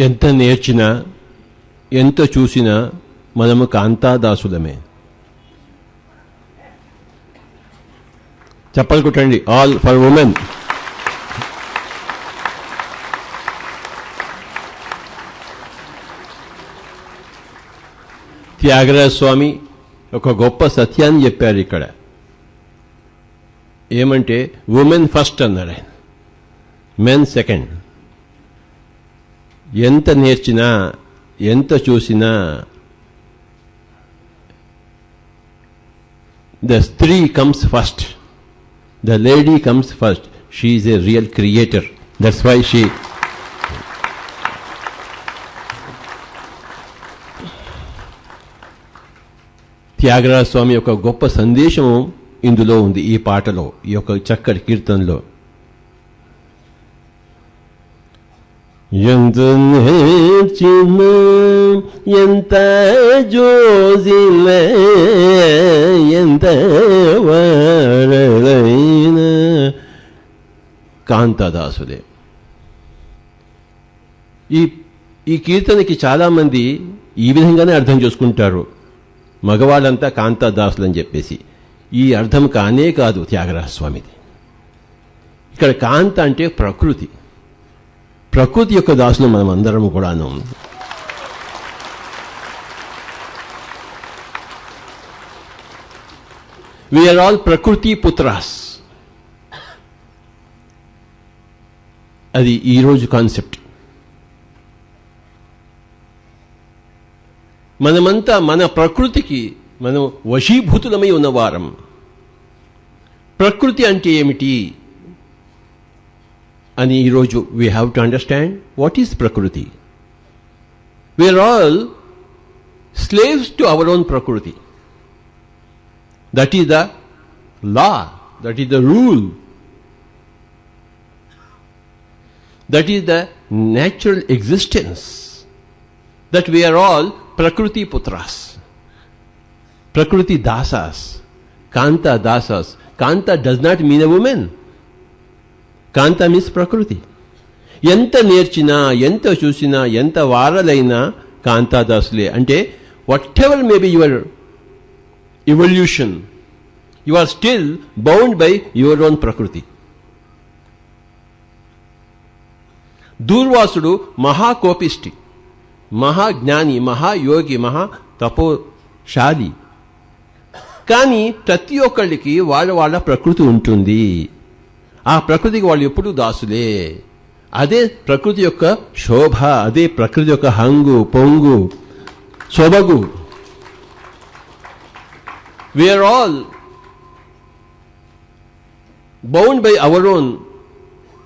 ఎంత నేర్చినా ఎంత చూసినా మనము కాంతాదాసులమే. చెప్పలు కొట్టండి, ఆల్ ఫర్ ఉమెన్. త్యాగరాజ స్వామి ఒక గొప్ప సత్యాన్ని చెప్పారు ఇక్కడ. ఏమంటే ఉమెన్ ఫస్ట్ అన్నాడు ఆయన, మెన్ సెకండ్. ఎంత నేర్చినా ఎంత చూసినా ద స్త్రీ comes first, the lady comes first. She is a real creator. That's why she. Tyagaraja Swami యొక్క గొప్ప సందేశము ఇందులో ఉంది, ఈ పాటలో, ఈ యొక్క చక్కటి కీర్తనలో. ఎంత నేర్చిన ఎంత జోసిన ఎంత వారలైన కాంతాదాసులే. ఈ కీర్తనకి చాలామంది ఈ విధంగానే అర్థం చేసుకుంటారు, మగవాళ్ళంతా కాంతాదాసులు అని చెప్పేసి. ఈ అర్థం కానే కాదు త్యాగరాజ స్వామిది. ఇక్కడ కాంత అంటే ప్రకృతి, ప్రకృతి యొక్క దాసులు మనం అందరం కూడాను. We are all prakriti పుత్రాస్. అది ఈరోజు కాన్సెప్ట్. మనమంతా మన ప్రకృతికి మనం వశీభూతులమై ఉన్నవారం. ప్రకృతి అంటే ఏమిటి అని ఈరోజు we have to understand what is prakriti. We are all slaves to our own prakriti. That is the law, that is the rule, that is the natural existence, that we are all Prakriti Putras, Prakriti Dasas, Kanta Dasas. Kanta does not mean a woman. Kanta means Prakriti. Yenta nerchina, yenta chusina, yenta varalaina Kanta Dasle. Ante, whatever may be your evolution, you are still bound by your own Prakriti. Durvasudu Maha Kopisti, మహాజ్ఞాని, మహాయోగి, మహా తపోశాలి. కానీ ప్రతి ఒక్కళ్ళకి వాళ్ళ వాళ్ళ ప్రకృతి ఉంటుంది. ఆ ప్రకృతికి వాళ్ళు ఎప్పుడూ దాసులే. అదే ప్రకృతి యొక్క శోభ, అదే ప్రకృతి యొక్క హంగు, పొంగు, సొబగు. We are all bound by our own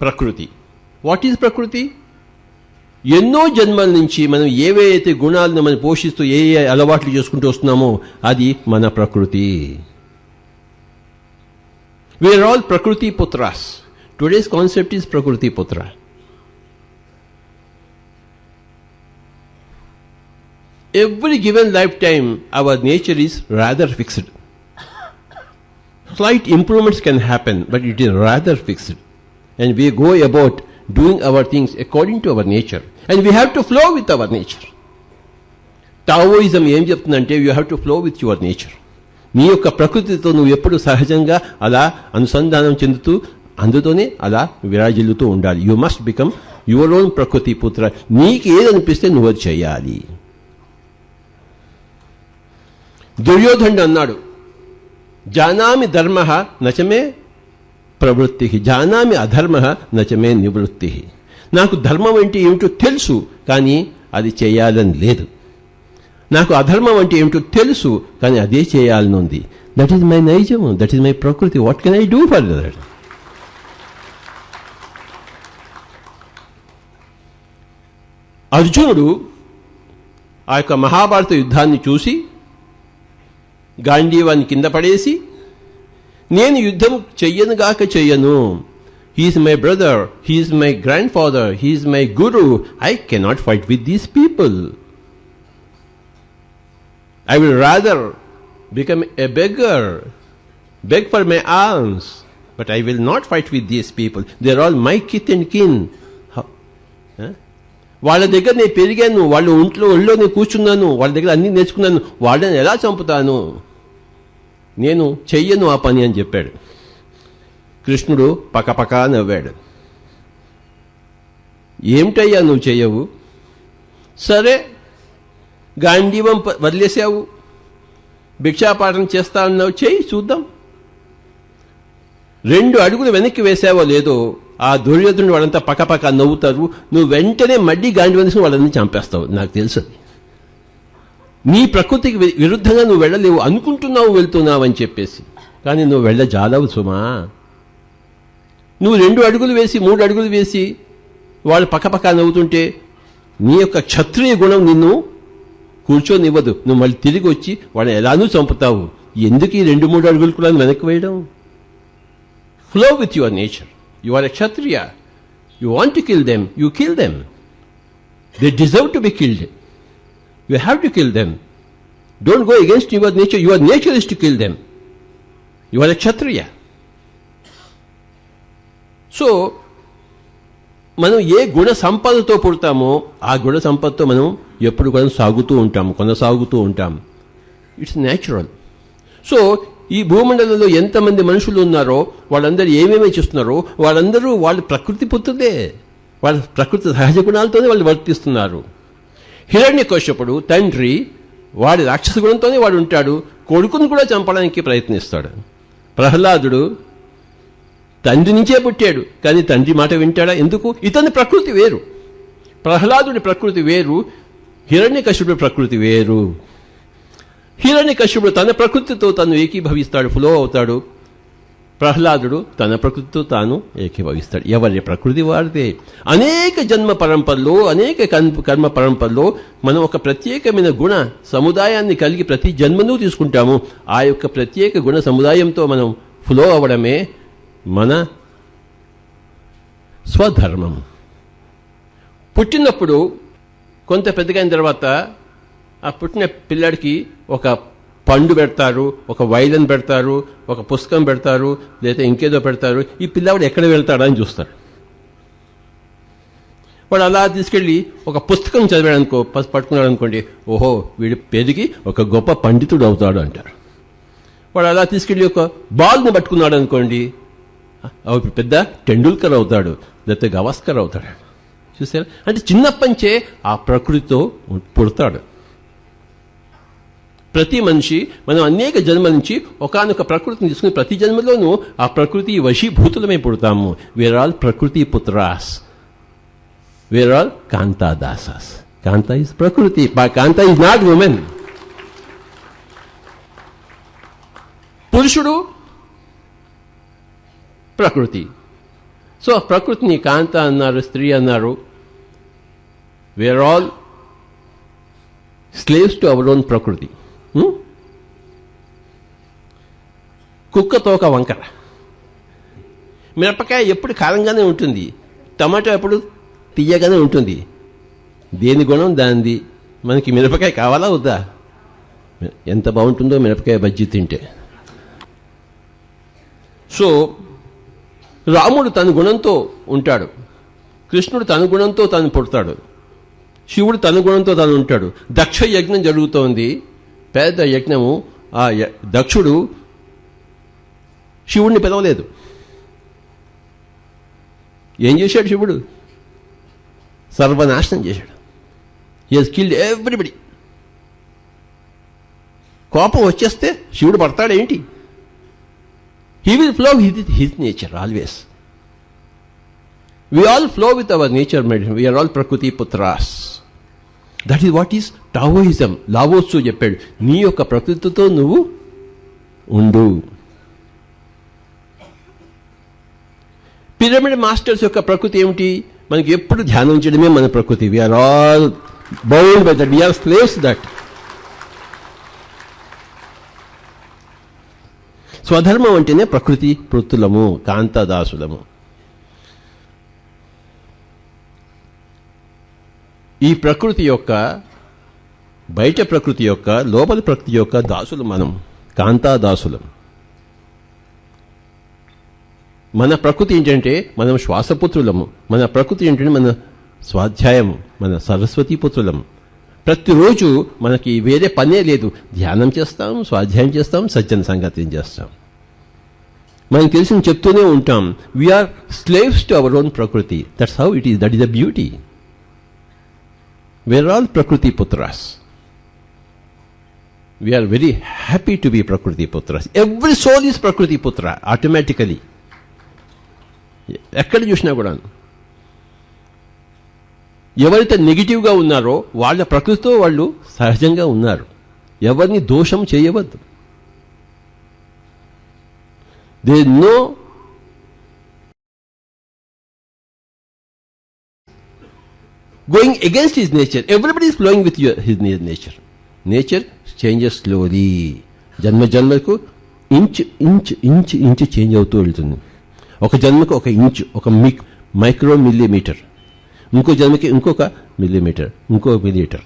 prakriti. What is prakriti? ఎన్నో జన్మల నుంచి మనం ఏవైతే గుణాలను మనం పోషిస్తూ ఏ అలవాట్లు చేసుకుంటూ వస్తున్నామో అది మన ప్రకృతి. We are all prakriti పుత్రాస్. Today's concept is ప్రకృతి పుత్ర. Every given life time hour nature is rather fixed. Slight improvements can happen, but it is rather fixed. And we go about doing our things according to our nature. And we have to flow with our nature. Taoism ఏం చెప్తుందంటే you have to flow with your nature. నీ యొక్క ప్రకృతితో నువ్వు ఎప్పుడు సహజంగా అలా అనుసంధానం చెందుతూ అందుతోనే అలా విరాజిల్లుతూ ఉండాలి. You must become your own ప్రకృతి పుత్ర. నీకు ఏదనిపిస్తే నువ్వు అది చేయాలి. దుర్యోధనుడు అన్నాడు, జానామి ధర్మ నచమే ప్రవృత్తి, జానామి అధర్మ నచమే నివృత్తి. నాకు ధర్మం అంటే ఏమిటో తెలుసు, కానీ అది చేయాలని లేదు. నాకు అధర్మం అంటే ఏమిటో తెలుసు, కానీ అదే చేయాలని ఉంది. That is my naijam, that is my prakriti. What can I do for that? అర్జునుడు ఆ యొక్క మహాభారత యుద్ధాన్ని చూసి గాంధీవాన్ని కింద పడేసి, నేను యుద్ధం చెయ్యనుగాక చెయ్యను. He is my brother, he is my grandfather, he is my guru. I cannot fight with these people. I will rather become a beggar, beg for my alms, but I will not fight with these people. They are all my kith and kin. వాళ్ళ దగ్గర నేను పెరిగాను, వాళ్ళ ఒళ్ళో నేను కూర్చున్నాను, వాళ్ళ దగ్గర అన్నీ నేర్చుకున్నాను, వాళ్ళని ఎలా చంపుతాను, నేను చెయ్యను ఆ పని అని చెప్పాడు. కృష్ణుడు పకపకా నవ్వాడు. ఏమిటయ్యా నువ్వు చెయ్యవు? సరే, గాంధీవం వదిలేసావు, భిక్షాపాఠం చేస్తా అన్నావు, చెయ్యి చూద్దాం. 2 అడుగులు వెనక్కి వేసావో లేదో ఆ దుర్యోధనుడు వాళ్ళంతా పక్కపక్క నవ్వుతారు. నువ్వు వెంటనే మళ్ళీ గాంధీవం తీసుకుని వాళ్ళని చంపేస్తావు. నాకు తెలుసు నీ ప్రకృతికి విరుద్ధంగా నువ్వు వెళ్ళలేవు, అనుకుంటున్నావు వెళ్తున్నావు అని చెప్పేసి. కానీ నువ్వు వెళ్ళజాలవు సుమా. నువ్వు 2 అడుగులు వేసి 3 అడుగులు వేసి వాళ్ళు పక్కపక్క నవ్వుతుంటే నీ యొక్క క్షత్రియ గుణం నిన్ను కూర్చొనివ్వదు. నువ్వు మళ్ళీ తిరిగి వచ్చి వాళ్ళని ఎలానూ చంపుతావు. ఎందుకు ఈ 2-3 అడుగులు కూడా వెనక్కి వేయడం? Flow with your nature. You are a Kshatriya. You want to kill them, you kill them. They deserve to be killed. You have to kill them. Don't go against your nature. Your nature is to kill them. You are a Kshatriya. So, మనం ఏ గుణ సంపదతో పుడతామో ఆ గుణ సంపదతో మనం ఎప్పుడు కొనసాగుతూ ఉంటాం. It's natural. So ఈ భూమండలంలో ఎంతమంది మనుషులు ఉన్నారో వాళ్ళందరూ ఏమేమి చేస్తున్నారో వాళ్ళందరూ వాళ్ళ ప్రకృతి పుత్రులే. వాళ్ళ ప్రకృతి సహజ గుణాలతోనే వాళ్ళు వర్తిస్తున్నారు. హిరణ్యకశ్యపుడు తండ్రి, వాడి రాక్షస గుణంతోనే వాడు ఉంటాడు. కొడుకును కూడా చంపడానికి ప్రయత్నిస్తాడు. ప్రహ్లాదుడు తండ్రి నుంచే పుట్టాడు, కానీ తండ్రి మాట వింటాడా? ఎందుకు? ఇతని ప్రకృతి వేరు. ప్రహ్లాదుడి ప్రకృతి వేరు, హిరణ్యకశ్యపుడి ప్రకృతి వేరు. హిరణ్యకశ్యపుడు తన ప్రకృతితో తను ఏకీభవిస్తాడు, ఫ్లో అవుతాడు. ప్రహ్లాదుడు తన ప్రకృతితో తాను ఏకీభవిస్తాడు. ఎవరి ప్రకృతి వారిదే. అనేక జన్మ పరంపరలో, అనేక కర్మ పరంపరలో మనం ఒక ప్రత్యేకమైన గుణ సముదాయాన్ని కలిగి ప్రతి జన్మను తీసుకుంటాము. ఆ యొక్క ప్రత్యేక గుణ సముదాయంతో మనం ఫ్లో అవ్వడమే మన స్వధర్మం. పుట్టినప్పుడు కొంత పెద్దగైన తర్వాత ఆ పుట్టిన పిల్లాడికి ఒక పండు పెడతారు, ఒక వైలన్ పెడతారు, ఒక పుస్తకం పెడతారు, లేదా ఇంకేదో పెడతారు. ఈ పిల్లవాడు ఎక్కడ వెళ్తాడా అని చూస్తారు. వాడు అలా తీసుకెళ్ళి ఒక పుస్తకం చదివాడు పట్టుకున్నాడు అనుకోండి, ఓహో వీడు పెరిగి ఒక గొప్ప పండితుడు అవుతాడు అంటారు. వాడు అలా తీసుకెళ్ళి ఒక బాల్ని పట్టుకున్నాడు అనుకోండి, పెద్ద టెండూల్కర్ అవుతాడు, లేకపోతే గవాస్కర్ అవుతాడు. చూసారా? అంటే చిన్నప్పంచే ఆ ప్రకృతితో పుడతాడు. ప్రతి మనిషి మనం అనేక జన్మల నుంచి ఒకానొక ప్రకృతిని తీసుకుని ప్రతి జన్మలోనూ ఆ ప్రకృతి వశీభూతులమే పుడతాము. Wear all prakriti పుత్రాస్, wear all కాంతాదాసాస్. కాంత ఈజ్ ప్రకృతి, కాంత ఈజ్ నాట్ ఉమెన్. పురుషుడు ప్రకృతి. సో ప్రకృతిని కాంత అన్నారు, స్త్రీ అన్నారు. We're all slaves to our own ప్రకృతి. కుక్క తోక వంకర. మిరపకాయ ఎప్పుడు కారంగానే ఉంటుంది, టమాటో ఎప్పుడు తీయగానే ఉంటుంది. దేని గుణం దానిది. మనకి మిరపకాయ కావాలా వద్దా? ఎంత బాగుంటుందో మిరపకాయ బజ్జీ తింటే. సో రాముడు తన గుణంతో ఉంటాడు, కృష్ణుడు తన గుణంతో తాను పుడతాడు, శివుడు తన గుణంతో తాను ఉంటాడు. దక్ష యజ్ఞం జరుగుతోంది, పెద్ద యజ్ఞము. ఆ దక్షుడు శివుడిని పిలవలేదు. ఏం చేశాడు శివుడు? సర్వనాశనం చేశాడు. He has killed everybody. కోపం వచ్చేస్తే శివుడు పడతాడేంటి? He will flow with his nature always. We all flow with our nature. We are all Prakriti Putras. That is what is Taoism. Laosu చెప్పాడు, నీ యొక్క ప్రకృతితో నువ్వు ఉండు. పిరమిడ్ మాస్టర్స్ యొక్క ప్రకృతి ఏమిటి? మనకి ఎప్పుడు ధ్యానం చేయడమే మన ప్రకృతి. We are all bound by that. We are slaves to that. స్వధర్మం అంటేనే ప్రకృతి పృత్తులము, కాంతదాసులము. ఈ ప్రకృతి యొక్క, బయట ప్రకృతి యొక్క, లోపలి ప్రకృతి యొక్క దాసులు మనం, కాంతాదాసులం. మన ప్రకృతి ఏంటంటే మనం శ్వాసపుత్రులము. మన ప్రకృతి ఏంటంటే మన స్వాధ్యాయం, మన సరస్వతీ పుత్రులం. ప్రతిరోజు మనకి వేరే పనే లేదు. ధ్యానం చేస్తాం, స్వాధ్యాయం చేస్తాం, సజ్జన సంగతి చేస్తాం. మనకు తెలిసిన చెప్తూనే ఉంటాం. We are slaves to our own prakriti. That's how it is. That is the beauty. We are all prakriti putras. We are very happy to be prakriti putras. Every soul is ప్రకృతి పుత్ర ఆటోమేటికలీ. ఎక్కడ చూసినా కూడా ఎవరైతే నెగిటివ్గా ఉన్నారో వాళ్ళ ప్రకృతితో వాళ్ళు సహజంగా ఉన్నారు. ఎవరిని దోషం చేయవద్దు. They know going against his nature. Everybody is flowing with his nature. Nature changes slowly. జన్మ జన్మకు ఇంచ్ చేంజ్ అవుతూ వెళ్తుంది. ఒక జన్మకు ఒక ఇంచ్, ఒక మైక్రో మిల్లీమీటర్, ఇంకో జన్మకి ఇంకొక మిల్లీమీటర్, ఇంకో మిల్లీమీటర్.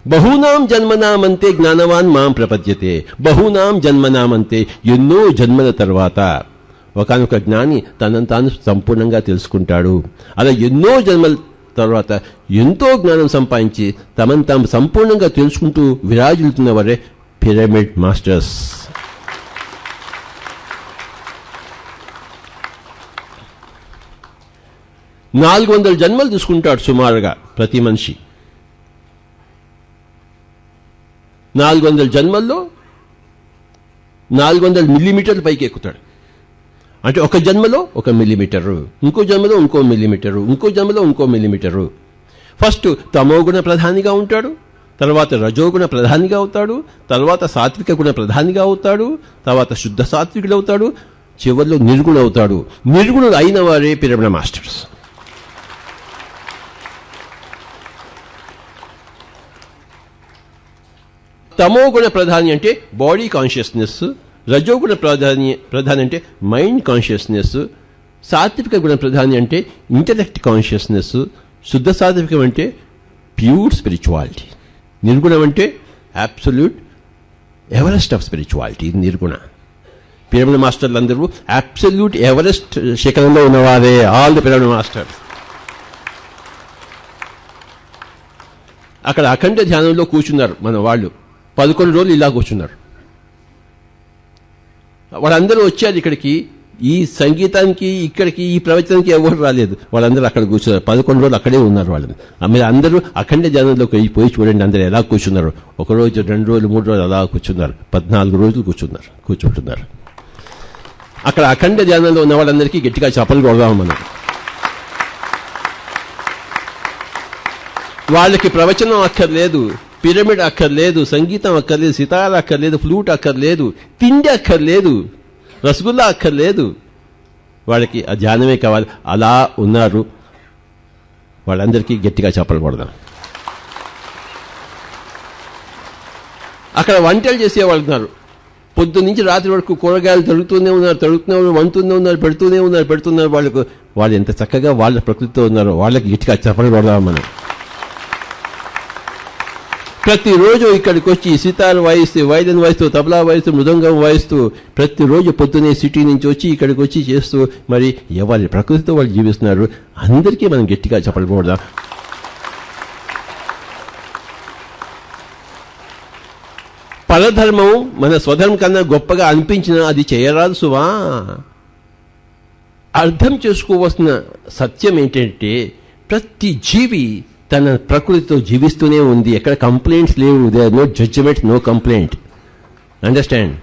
బహూనాం జన్మనామంతే జ్ఞానవాన్ మాం ప్రపద్యతే. బహూనాం జన్మనామంతే, ఎన్నో జన్మల తర్వాత ఒకనొక జ్ఞాని తనను తాను సంపూర్ణంగా తెలుసుకుంటాడు. అలా ఎన్నో జన్మల తర్వాత ఎంతో జ్ఞానం సంపాదించి తమను తాము సంపూర్ణంగా తెలుసుకుంటూ విరాజిల్లుతున్న వారే పిరమిడ్ మాస్టర్స్. నాలుగు 400 జన్మలు తీసుకుంటాడు సుమారుగా ప్రతి మనిషి. 400 జన్మల్లో 400 మిల్లీమీటర్ల పైకి ఎక్కుతాడు. అంటే ఒక జన్మలో 1 మిల్లీమీటరు, ఇంకో జన్మలో ఇంకో మిల్లీమీటరు, ఇంకో జన్మలో ఇంకో మిల్లీమీటరు. ఫస్ట్ తమోగుణ ప్రధానిగా ఉంటాడు, తర్వాత రజోగుణ ప్రధానిగా అవుతాడు, తర్వాత సాత్విక గుణ ప్రధానిగా అవుతాడు, తర్వాత శుద్ధ సాత్వికుడు అవుతాడు, చివరిలో నిర్గుణ అవుతాడు. నిర్గుణుడు అయిన వారే పిరమిడ్ మాస్టర్స్. తమోగుణ ప్రధాని అంటే బాడీ కాన్షియస్నెస్, రజోగుణ ప్రధాని అంటే మైండ్ కాన్షియస్నెస్, సాత్విక గుణ ప్రధాని అంటే ఇంటలెక్ట్ కాన్షియస్నెస్, శుద్ధ సాత్వికం అంటే ప్యూర్ స్పిరిచువాలిటీ, నిర్గుణం అంటే అబ్సల్యూట్ ఎవరెస్ట్ ఆఫ్ స్పిరిచువాలిటీ. నిర్గుణ పిరమిడ్ మాస్టర్లు అందరూ అబ్సల్యూట్ ఎవరెస్ట్ శిఖరంలో ఉన్నవారే. All the pyramid masters. అక్కడ అఖండ ధ్యానంలో కూర్చున్నారు మన వాళ్ళు. 11 రోజులు ఇలా కూర్చున్నారు. వాళ్ళందరూ వచ్చారు ఇక్కడికి. ఈ సంగీతానికి, ఇక్కడికి, ఈ ప్రవచనానికి ఎవరు రాలేదు. వాళ్ళందరూ అక్కడ కూర్చున్నారు. 11 రోజులు అక్కడే ఉన్నారు. వాళ్ళని మీరు అందరూ అఖండ ధ్యానంలోకి పోయి చూడండి. అందరూ ఎలా కూర్చున్నారు. 1 రోజు, 2 రోజులు, 3 రోజులు అలా కూర్చున్నారు. 14 రోజులు కూర్చుంటున్నారు. అక్కడ అఖండ ధ్యానంలో ఉన్న వాళ్ళందరికీ గట్టిగా చప్పలు కొడదాం మనం. వాళ్ళకి ప్రవచనం అక్కర్లేదు, పిరమిడ్ అక్కర్లేదు, సంగీతం అక్కర్లేదు, సితార అక్కర్లేదు, ఫ్లూట్ అక్కర్లేదు, తిండి అక్కర్లేదు, రసగుల్లా అక్కర్లేదు. వాళ్ళకి ఆ ధ్యానమే కావాలి. అలా ఉన్నారు. వాళ్ళందరికీ గట్టిగా చప్పలు కొడదాం. అక్కడ వంటలు చేసేవాళ్ళు ఉన్నారు. పొద్దు నుంచి రాత్రి వరకు కూరగాయలు తరుగుతూనే ఉన్నారు, వండుతూనే ఉన్నారు, పెడుతున్నారు. వాళ్ళు ఎంత చక్కగా వాళ్ళ ప్రకృతితో ఉన్నారో వాళ్ళకి గట్టిగా చప్పలు కొడదాం మనం. ప్రతిరోజు ఇక్కడికి వచ్చి సితార్ వాయిస్తూ, వైలిన్ వాయిస్తూ, తబలా వాయిస్తూ, మృదంగం వాయిస్తూ, ప్రతిరోజు పొద్దునే సిటీ నుంచి వచ్చి ఇక్కడికి వచ్చి చేస్తూ మరి ఎవరి ప్రకృతితో వాళ్ళు జీవిస్తున్నారు. అందరికీ మనం గట్టిగా చెప్పకూడదా? పరధర్మం మన స్వధర్మం కన్నా గొప్పగా అనిపించినా అది చేయరాదు సువా. అర్థం చేసుకోవాల్సిన సత్యం ఏంటంటే ప్రతి జీవి తన ప్రకృతితో జీవిస్తూనే ఉంది. ఎక్కడ కంప్లైంట్స్ లేవు. They are no judgement, no complaint. Understand?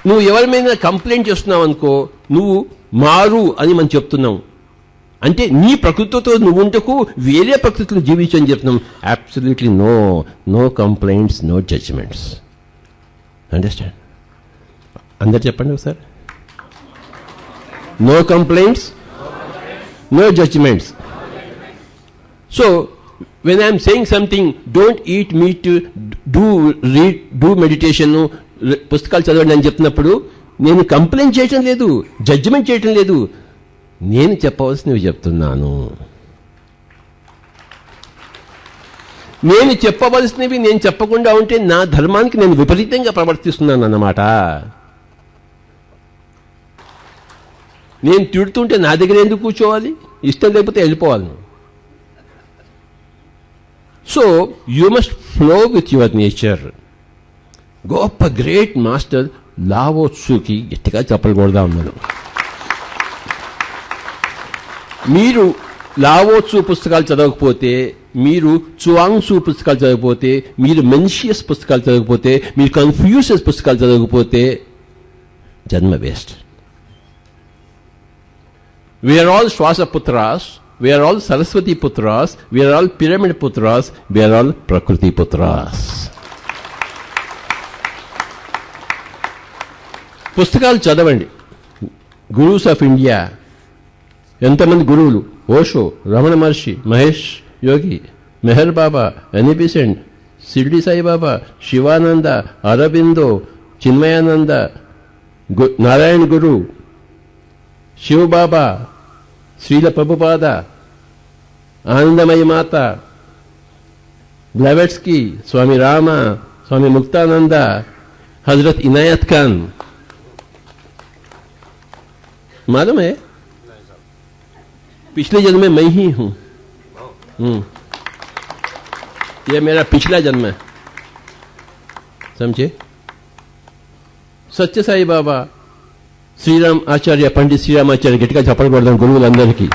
నువ్వు ఎవరి మీద కంప్లైంట్ చేస్తున్నావు అనుకో, నువ్వు మారు అని మనం చెప్తున్నాం. అంటే నీ ప్రకృతితో నువ్వు ఉంటకు వేరే ప్రకృతిలో జీవించని చెప్తున్నాం. Absolutely no complaints, no judgements. Understand? అందరు చెప్పండి ఒకసారి. No complaints, no judgements. So, when I am saying something, don't eat meat, do meditation, పుస్తకాలు చదవండి అని చెప్పినప్పుడు నేను కంప్లైంట్ చేయటం లేదు, జడ్జిమెంట్ చేయటం లేదు. నేను చెప్పవలసినవి చెప్తున్నాను. నేను చెప్పవలసినవి నేను చెప్పకుండా ఉంటే నా ధర్మానికి నేను విపరీతంగా ప్రవర్తిస్తున్నాను అన్నమాట. నేను తిడుతుంటే నా దగ్గర ఎందుకు కూర్చోవాలి? ఇష్టం లేకపోతే వెళ్ళిపోవాలి నువ్వు. So you must flow with your nature. గొప్ప గ్రేట్ మాస్టర్ లావో త్సుకి గట్టిగా చెప్పకూడదా ఉన్నాను. మీరు లావో త్సు పుస్తకాలు చదవకపోతే, మీరు చువాంగ్ సు పుస్తకాలు చదవకపోతే, మీరు మెన్షియస్ పుస్తకాలు చదవకపోతే, మీరు కన్ఫ్యూషియస్ పుస్తకాలు చదవకపోతే జన్మ waste. We are all shwasa putras, we are all Saraswati putras, we are all pyramid putras, we are all prakriti putras. పుస్తకాలు చదవండి. గురూస్ ఆఫ్ ఇండియా, ఎంతమంది గురువులు, ఓషో, రమణ మహర్షి, మహేష్ యోగి, మెహర్ బాబా, ఎనిబిసెంట్, షిర్డి సాయిబాబా, శివానంద, అరబిందో, చిన్మయానంద, నారాయణ గురు, శివబాబా, శ్రీల ప్రభుపాద, ఆనందమయ మాత, బ్లెవెట్స్కీ, స్వామి రామ, స్వామి ముక్తానంద, हजरत इनायत खान. मालूम है पिछले जन्म में मैं ही हूं. यह मेरा पिछला जन्म है, समझे. सत्य साई बाबा, శ్రీరామ్ ఆచార్య, పండిత్ శ్రీరామ్ ఆచార్య గట్టిగా చెప్పకూడదు గురువులందరికీ.